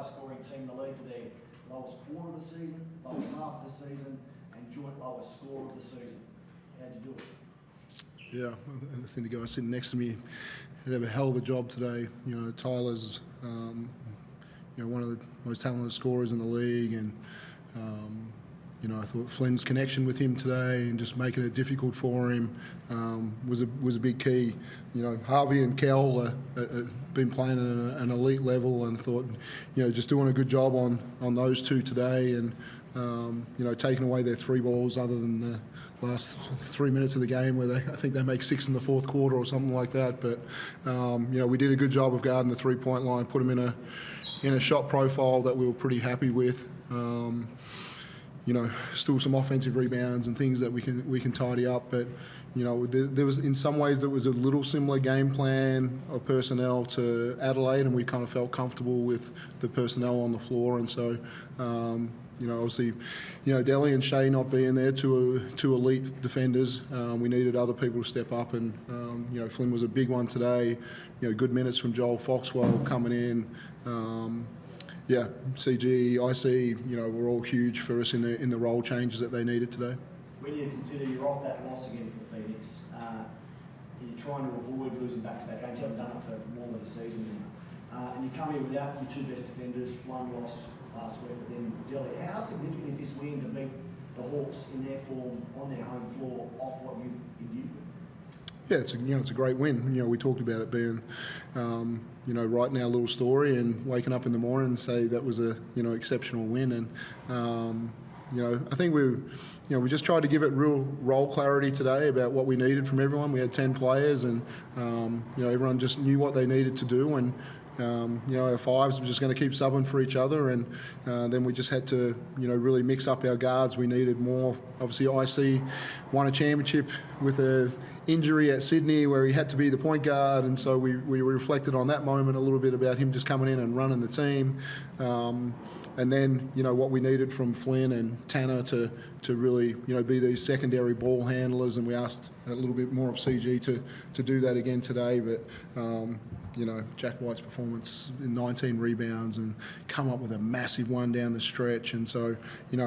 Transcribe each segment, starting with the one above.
highest scoring team in the league to their lowest quarter of the season, lowest half of the season, and joint lowest score of the season. How'd you do it? Yeah, I think the guy sitting next to me did a hell of a job today. You know, Tyler's one of the most talented scorers in the league, and I thought Flynn's connection with him today and just making it difficult for him was a big key. You know, Harvey and Kel have been playing at an elite level, and thought, just doing a good job on those two today, and taking away their three balls other than the last 3 minutes of the game where I think they make 6 in the fourth quarter or something like that. But we did a good job of guarding the 3-point line, put them in a shot profile that we were pretty happy with. Still some offensive rebounds and things that we can tidy up, but there was, in some ways, there was a little similar game plan of personnel to Adelaide, and we kind of felt comfortable with the personnel on the floor. And so obviously, Delhi and Shea not being there, two elite defenders, we needed other people to step up, and Flynn was a big one today. Good minutes from Joel Foxwell coming in. CG, IC, were all huge for us in the role changes that they needed today. When you consider you're off that loss against the Phoenix, you're trying to avoid losing back-to-back games. You haven't done it for more than a season now. And you come in without your two best defenders, one loss last week, but then Delhi. How significant is this win to beat the Hawks in their form on their home floor off what you've imbued with? Yeah, it's a great win. We talked about it being, writing our little story and waking up in the morning and say that was a, exceptional win. And, I think we just tried to give it real role clarity today about what we needed from everyone. We had 10 players, and, everyone just knew what they needed to do. And, our fives were just going to keep subbing for each other, and then we just had to, really mix up our guards. We needed more. Obviously, IC won a championship with a injury at Sydney where he had to be the point guard, and so we reflected on that moment a little bit about him just coming in and running the team. And then, what we needed from Flynn and Tanner to really, be these secondary ball handlers, and we asked a little bit more of CG to do that again today. But, Jack White's performance in 19 rebounds and come up with a massive one down the stretch. And so,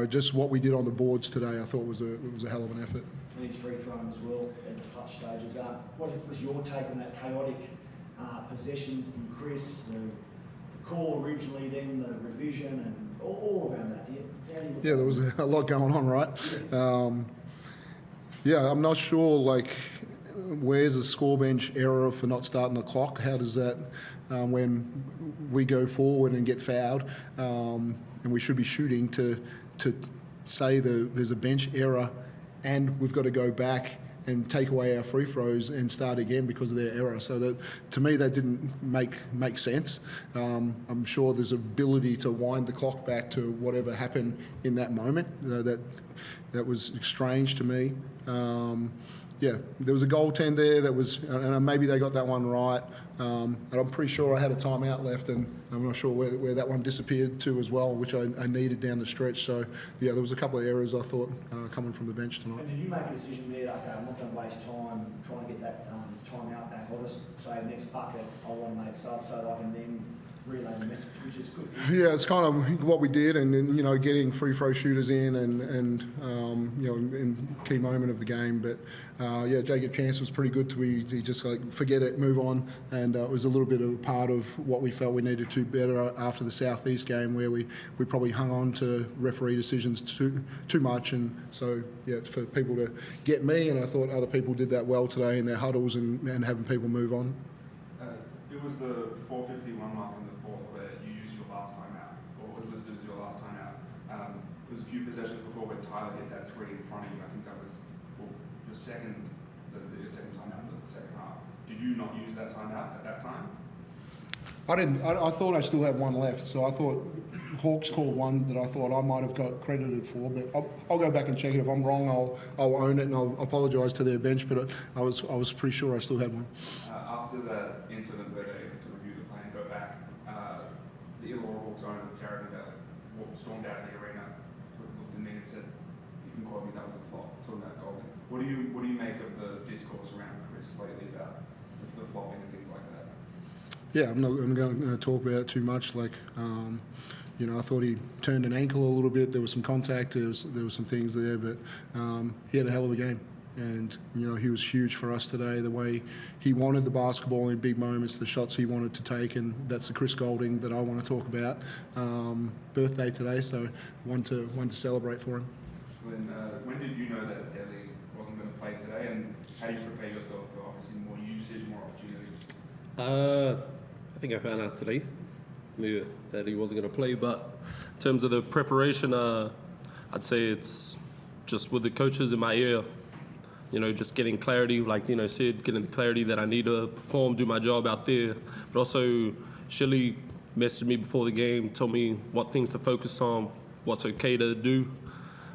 just what we did on the boards today, I thought was a hell of an effort. And he's free thrown as well at the clutch stages. What was your take on that chaotic possession from Chris, the call originally, then the revision, and all around that? Yeah, there was a lot going on, right? I'm not sure, where's the score bench error for not starting the clock? How does that, when we go forward and get fouled, and we should be shooting, to say there's a bench error and we've got to go back and take away our free throws and start again because of their error. So that, to me, that didn't make sense. I'm sure there's ability to wind the clock back to whatever happened in that moment. That was strange to me. There was a goaltend there that was, and maybe they got that one right. And I'm pretty sure I had a timeout left, and I'm not sure where that one disappeared to as well, which I needed down the stretch. So, there was a couple of errors I thought coming from the bench tonight. And did you make a decision there, okay, I'm not going to waste time trying to get that timeout back? I'll just say next bucket, I want to make sub so that I can then relay the message, which is good. Yeah, it's kind of what we did, and then, getting free throw shooters in and in key moment of the game. But Jacob Chance was pretty good. He just forget it, move on, and it was a little bit of a part of what we felt we needed to do better after the Southeast game, where we probably hung on to referee decisions too much. And so for people to get me, and I thought other people did that well today in their huddles and having people move on. It was the 4:51 mark in the fourth where you used your last time out, or was listed as your last time out. It was a few possessions before when Tyler hit that three in front of you. I think that was your second time out in the second half. Did you not use that timeout at that time? I didn't. I thought I still had one left, so I thought Hawks called one that I thought I might have got credited for. But I'll go back and check it. If I'm wrong, I'll own it and I'll apologise to their bench. But I was pretty sure I still had one. After that incident where they had to review the play and go back, the Illawarra Hawks owner, Jared Bell, stormed out of the arena, looked at me and said, "You can quote me, that was a flop." Talking about Golden. What do you make of the discourse around Chris lately about the flopping and things like that? Yeah, I'm not going to talk about it too much. I thought he turned an ankle a little bit. There was some contact. There was some things there, but he had a hell of a game. And, he was huge for us today, the way he wanted the basketball in big moments, the shots he wanted to take, and that's the Chris Golding that I want to talk about. Birthday today, so one to celebrate for him. Flynn, when did you know that Delhi wasn't going to play today, and how do you prepare yourself for obviously more usage, more opportunities? I think I found out today, that he wasn't going to play, but in terms of the preparation, I'd say it's just with the coaches in my ear, just getting clarity, like said, getting the clarity that I need to perform, do my job out there. But also, Shilly messaged me before the game, told me what things to focus on, what's okay to do.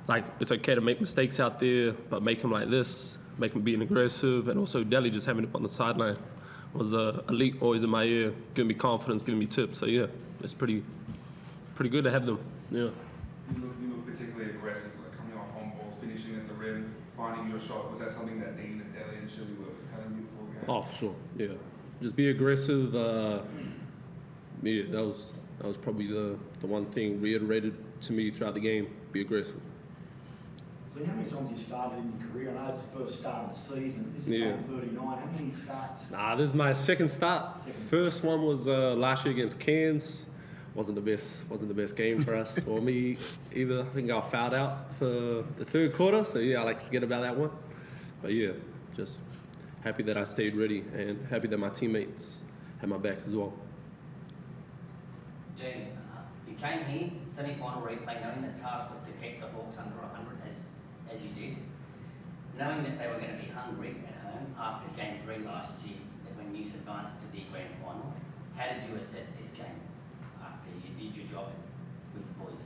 Like, it's okay to make mistakes out there, but make them like this, make them being aggressive, and also Delhi just having it on the sideline was elite, always in my ear, giving me confidence, giving me tips. So yeah, it's pretty good to have them. Yeah. You look particularly aggressive, like coming off on balls, finishing at the rim, finding your shot. Was that something that Dean and Delhi and Shilly were telling you before the game? Oh, for sure. Yeah, just be aggressive. Yeah, that was probably the one thing reiterated to me throughout the game. Be aggressive. So how many times you started in your career? I know it's the first start of the season. This is Yeah. game 39. How many starts? This is my second start. Second. First one was last year against Cairns. Wasn't the best game for us or me either. I think I fouled out for the third quarter, so yeah, I like to forget about that one. But yeah, just happy that I stayed ready and happy that my teammates had my back as well. Jay, you came here, semi-final replay, knowing the task was to keep the Hawks under 100 as you did, knowing that they were going to be hungry at home after Game 3 last year, when News advanced to the grand final. How did you assess this game after you did your job with the boys?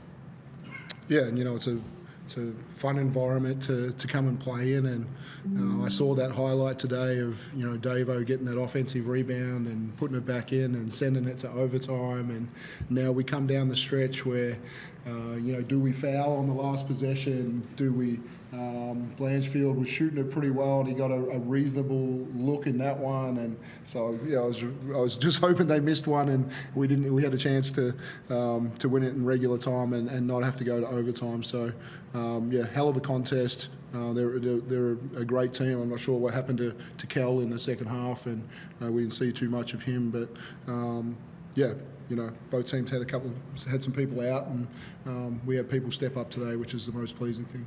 Yeah, and it's a fun environment to come and play in, and I saw that highlight today of Davo getting that offensive rebound and putting it back in and sending it to overtime, and now we come down the stretch where do we foul on the last possession? Do we? Blanchfield was shooting it pretty well, and he got a reasonable look in that one, and so yeah, I was just hoping they missed one, and we didn't. We had a chance to win it in regular time and not have to go to overtime. So yeah, hell of a contest. They're a great team. I'm not sure what happened to Kel in the second half, and we didn't see too much of him, but yeah. Both teams had some people out, and we had people step up today, which is the most pleasing thing.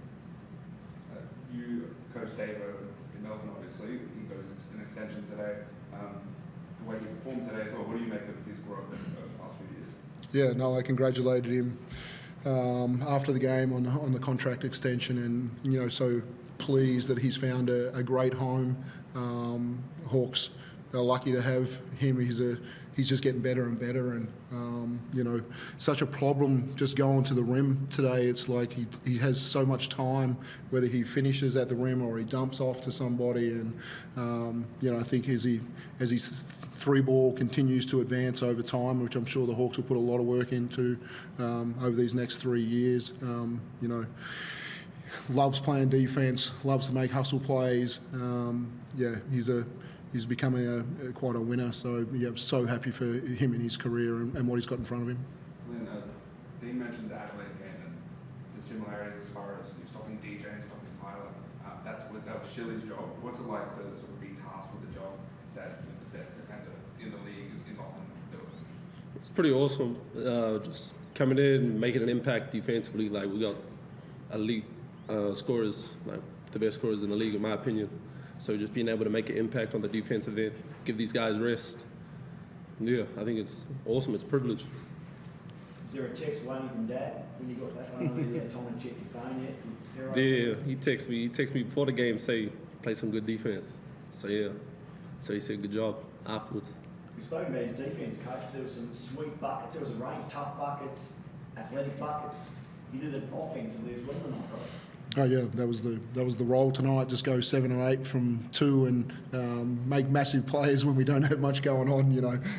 You coach Davo in Melbourne, obviously. He goes an extension today. The way he performed today as well, what do you make of his growth over the past few years? Yeah, no, I congratulated him after the game on the contract extension, and so pleased that he's found a great home. Hawks are lucky to have him. He's just getting better and better, and such a problem just going to the rim today. It's like he has so much time, whether he finishes at the rim or he dumps off to somebody, and I think as his three ball continues to advance over time, which I'm sure the Hawks will put a lot of work into over these next 3 years. Loves playing defense, loves to make hustle plays. He's becoming quite a winner, so yeah, I'm so happy for him in his career and what he's got in front of him. Flynn, Dean mentioned the Adelaide game and the similarities as far as stopping DJ and stopping Tyler. That was Shilly's job. What's it like to sort of be tasked with a job that the best defender in the league is often doing? It's pretty awesome. Just coming in and making an impact defensively. Like, we got elite scorers, like the best scorers in the league, in my opinion. So just being able to make an impact on the defensive end, give these guys rest. Yeah, I think it's awesome. It's a privilege. Is there a text waiting from Dad when you got back? I don't know if you had time to check your phone yet. Yeah, he texted me before the game, say play some good defense. So yeah, so he said good job afterwards. We spoke about his defense, coach. There was some sweet buckets. There was a range, tough buckets, athletic buckets. He did it offensively as well tonight, right? Oh yeah, that was the role tonight. Just go 7 or 8 from 2 and make massive plays when we don't have much going on.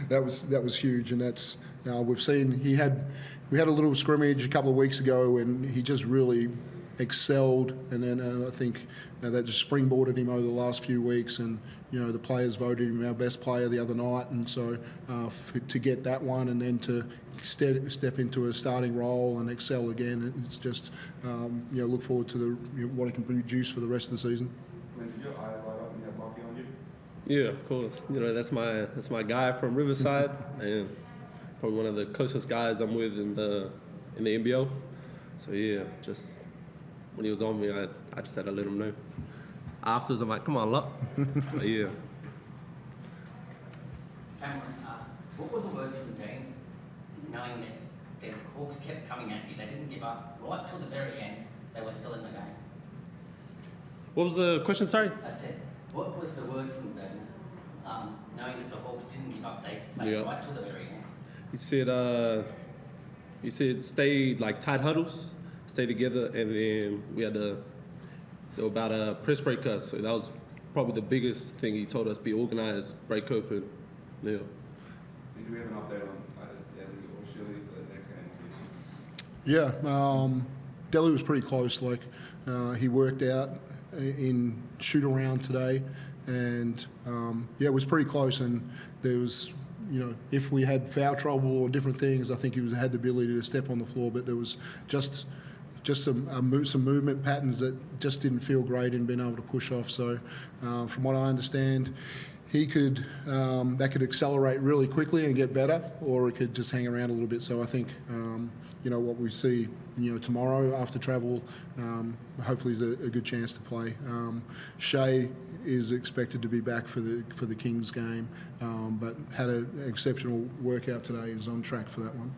That was huge, and that's we've seen. We had a little scrimmage a couple of weeks ago, and he just really excelled, and then I think that just springboarded him over the last few weeks, and the players voted him our best player the other night, and so to get that one and then to step into a starting role and excel again, it's just look forward to what he can produce for the rest of the season. Flynn, did your eyes light up when you had Lockie on you? Yeah, of course. That's my guy from Riverside, and probably one of the closest guys I'm with in the NBL. So yeah, just when he was on me, I just had to let him know. Afterwards, I'm like, come on, Luck. But yeah. Cameron, what were the words from Dean, knowing that the Hawks kept coming at you, they didn't give up, right till the very end, they were still in the game? What was the question? Sorry. I said, what was the word from Dean, knowing that the Hawks didn't give up, they played right till the very end? He said stay like tight huddles, stay together, and then they were about to press break us. So that was probably the biggest thing he told us: be organized, break open. Yeah. Do we have an update on either Delhi or Shirley for the next game? Yeah, Delhi was pretty close. Like he worked out in shoot around today, and it was pretty close. And there was, if we had foul trouble or different things, I think he had the ability to step on the floor. But there was just some movement patterns that just didn't feel great in being able to push off. So, from what I understand, he could that could accelerate really quickly and get better, or it could just hang around a little bit. So I think what we see tomorrow after travel, hopefully is a good chance to play. Shea is expected to be back for the Kings game, but had an exceptional workout today. Is on track for that one.